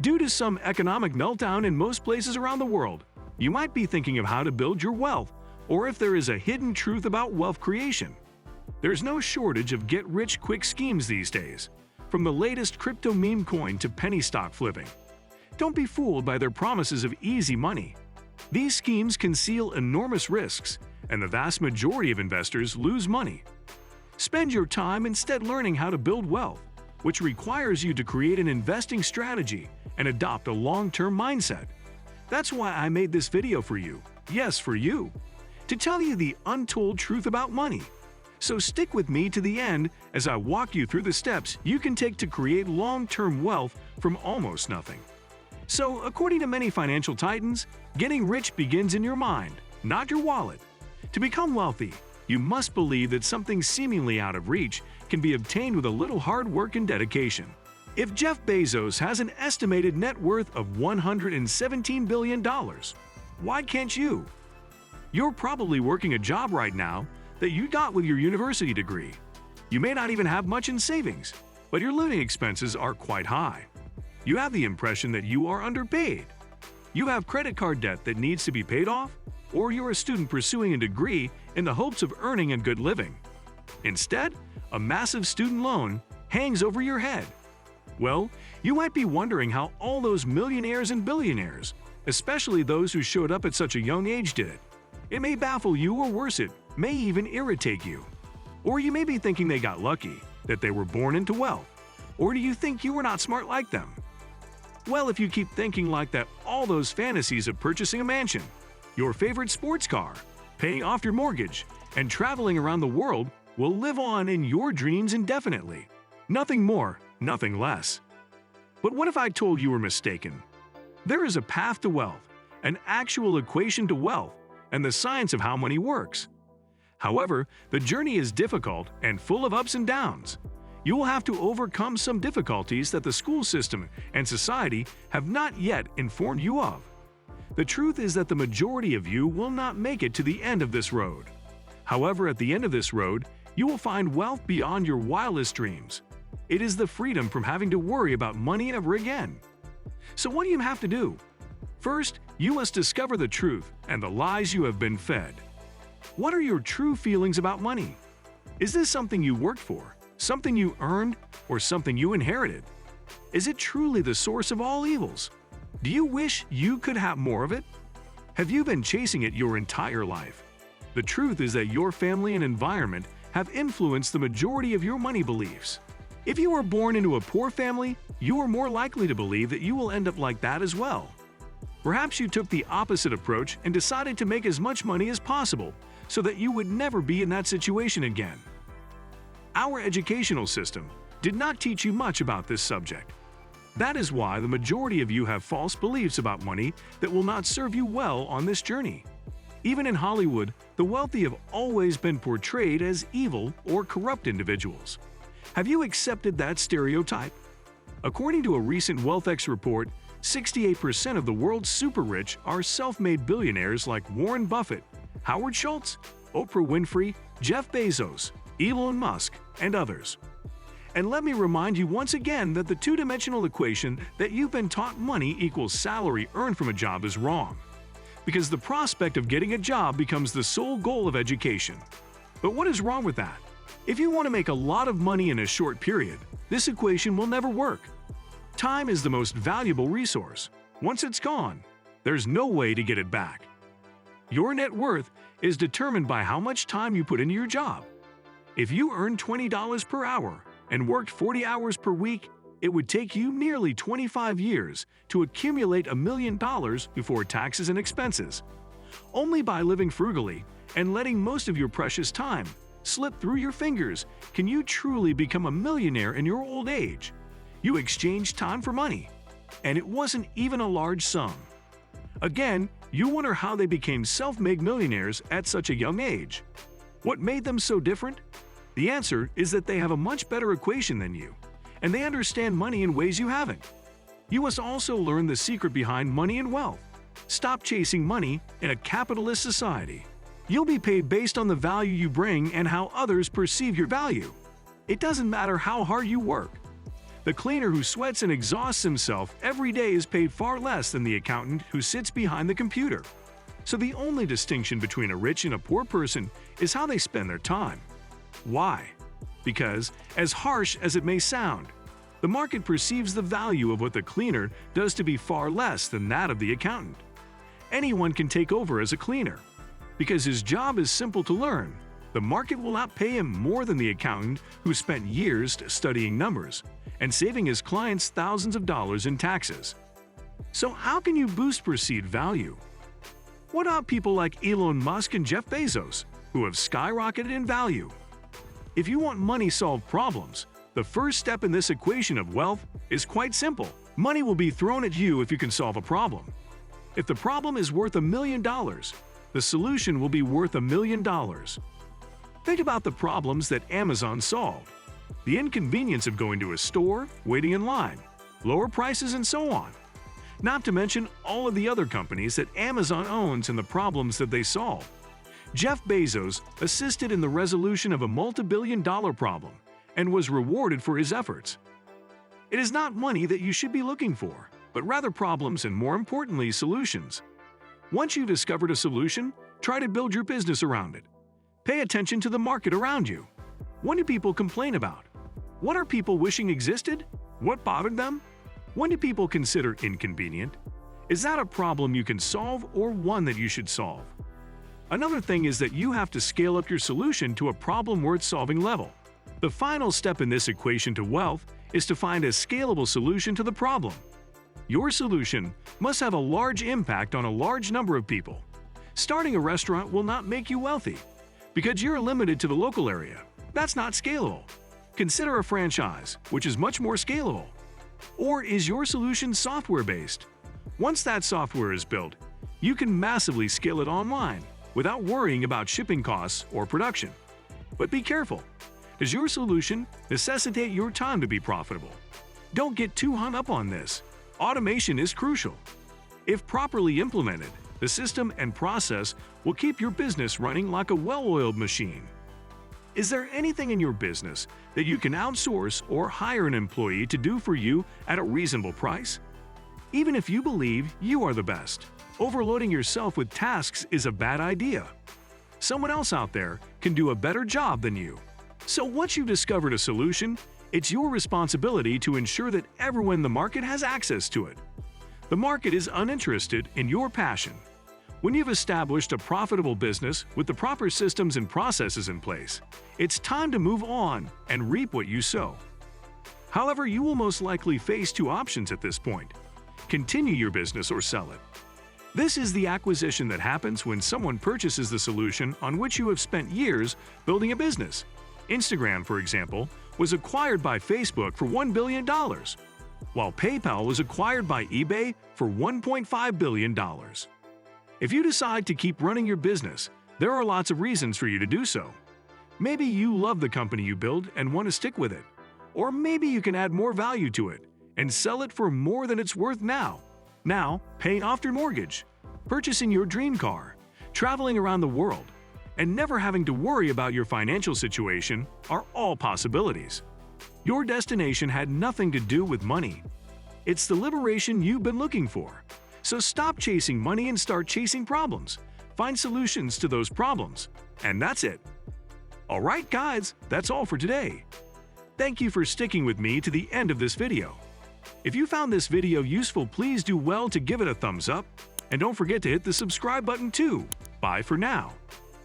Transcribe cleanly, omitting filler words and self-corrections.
Due to some economic meltdown in most places around the world, you might be thinking of how to build your wealth, or if there is a hidden truth about wealth creation. There's no shortage of get-rich-quick schemes these days, from the latest crypto meme coin to penny stock flipping. Don't be fooled by their promises of easy money. These schemes conceal enormous risks, and the vast majority of investors lose money. Spend your time instead learning how to build wealth, which requires you to create an investing strategy and adopt a long-term mindset. That's why I made this video for you, yes, for you, to tell you the untold truth about money. So stick with me to the end as I walk you through the steps you can take to create long-term wealth from almost nothing. So, according to many financial titans, getting rich begins in your mind, not your wallet. To become wealthy, you must believe that something seemingly out of reach can be obtained with a little hard work and dedication. If Jeff Bezos has an estimated net worth of $117 billion, why can't you? You're probably working a job right now that you got with your university degree. You may not even have much in savings, but your living expenses are quite high. You have the impression that you are underpaid. You have credit card debt that needs to be paid off, or you're a student pursuing a degree in the hopes of earning a good living. Instead, a massive student loan hangs over your head. Well, you might be wondering how all those millionaires and billionaires, especially those who showed up at such a young age, did it. It may baffle you, or worse, it may even irritate you. Or you may be thinking they got lucky, that they were born into wealth. Or do you think you were not smart like them? Well, if you keep thinking like that, all those fantasies of purchasing a mansion, your favorite sports car, paying off your mortgage, and traveling around the world will live on in your dreams indefinitely. Nothing more, nothing less. But what if I told you were mistaken? There is a path to wealth, an actual equation to wealth, and the science of how money works. However, the journey is difficult and full of ups and downs. You will have to overcome some difficulties that the school system and society have not yet informed you of. The truth is that the majority of you will not make it to the end of this road. However, at the end of this road, you will find wealth beyond your wildest dreams. It is the freedom from having to worry about money ever again. So what do you have to do? First, you must discover the truth and the lies you have been fed. What are your true feelings about money? Is this something you worked for, something you earned, or something you inherited? Is it truly the source of all evils? Do you wish you could have more of it? Have you been chasing it your entire life? The truth is that your family and environment have influenced the majority of your money beliefs. If you were born into a poor family, you are more likely to believe that you will end up like that as well. Perhaps you took the opposite approach and decided to make as much money as possible so that you would never be in that situation again. Our educational system did not teach you much about this subject. That is why the majority of you have false beliefs about money that will not serve you well on this journey. Even in Hollywood, the wealthy have always been portrayed as evil or corrupt individuals. Have you accepted that stereotype? According to a recent WealthX report, 68% of the world's super-rich are self-made billionaires like Warren Buffett, Howard Schultz, Oprah Winfrey, Jeff Bezos, Elon Musk, and others. And let me remind you once again that the two-dimensional equation that you've been taught money equals salary earned from a job is wrong, because the prospect of getting a job becomes the sole goal of education. But what is wrong with that? If you want to make a lot of money in a short period, this equation will never work. Time is the most valuable resource. Once it's gone, there's no way to get it back. Your net worth is determined by how much time you put into your job. If you earn $20 per hour and worked 40 hours per week, it would take you nearly 25 years to accumulate $1 million before taxes and expenses. Only by living frugally and letting most of your precious time slip through your fingers can you truly become a millionaire in your old age. You exchanged time for money, and it wasn't even a large sum. Again, you wonder how they became self-made millionaires at such a young age. What made them so different? The answer is that they have a much better equation than you, and they understand money in ways you haven't. You must also learn the secret behind money and wealth. Stop chasing money in a capitalist society. You'll be paid based on the value you bring and how others perceive your value. It doesn't matter how hard you work. The cleaner who sweats and exhausts himself every day is paid far less than the accountant who sits behind the computer. So the only distinction between a rich and a poor person is how they spend their time. Why? Because, as harsh as it may sound, the market perceives the value of what the cleaner does to be far less than that of the accountant. Anyone can take over as a cleaner. Because his job is simple to learn, the market will not pay him more than the accountant who spent years studying numbers and saving his clients thousands of dollars in taxes. So how can you boost perceived value? What about people like Elon Musk and Jeff Bezos, who have skyrocketed in value? If you want money solve problems, the first step in this equation of wealth is quite simple. Money will be thrown at you if you can solve a problem. If the problem is worth $1 million, the solution will be worth $1 million. Think about the problems that Amazon solved. The inconvenience of going to a store, waiting in line, lower prices, and so on. Not to mention all of the other companies that Amazon owns and the problems that they solve. Jeff Bezos assisted in the resolution of a multi-billion-dollar problem and was rewarded for his efforts. It is not money that you should be looking for, but rather problems and, more importantly, solutions. Once you've discovered a solution, try to build your business around it. Pay attention to the market around you. What do people complain about? What are people wishing existed? What bothered them? What do people consider inconvenient? Is that a problem you can solve or one that you should solve? Another thing is that you have to scale up your solution to a problem worth solving level. The final step in this equation to wealth is to find a scalable solution to the problem. Your solution must have a large impact on a large number of people. Starting a restaurant will not make you wealthy because you're limited to the local area. That's not scalable. Consider a franchise, which is much more scalable. Or is your solution software-based? Once that software is built, you can massively scale it online without worrying about shipping costs or production. But be careful. Does your solution necessitate your time to be profitable? Don't get too hung up on this. Automation is crucial. If properly implemented, the system and process will keep your business running like a well-oiled machine. Is there anything in your business that you can outsource or hire an employee to do for you at a reasonable price? Even if you believe you are the best, overloading yourself with tasks is a bad idea. Someone else out there can do a better job than you. So once you've discovered a solution, it's your responsibility to ensure that everyone in the market has access to it. The market is uninterested in your passion. When you've established a profitable business with the proper systems and processes in place, it's time to move on and reap what you sow. However, you will most likely face two options at this point: continue your business or sell it. This is the acquisition that happens when someone purchases the solution on which you have spent years building a business. Instagram, for example, was acquired by Facebook for $1 billion, while PayPal was acquired by eBay for $1.5 billion. If you decide to keep running your business, there are lots of reasons for you to do so. Maybe you love the company you build and want to stick with it. Or maybe you can add more value to it and sell it for more than it's worth now. Now, paying off your mortgage, purchasing your dream car, traveling around the world, and never having to worry about your financial situation are all possibilities. Your destination had nothing to do with money. It's the liberation you've been looking for. So stop chasing money and start chasing problems. Find solutions to those problems. And that's it. Alright guys, that's all for today. Thank you for sticking with me to the end of this video. If you found this video useful, please do well to give it a thumbs up. And don't forget to hit the subscribe button too. Bye for now.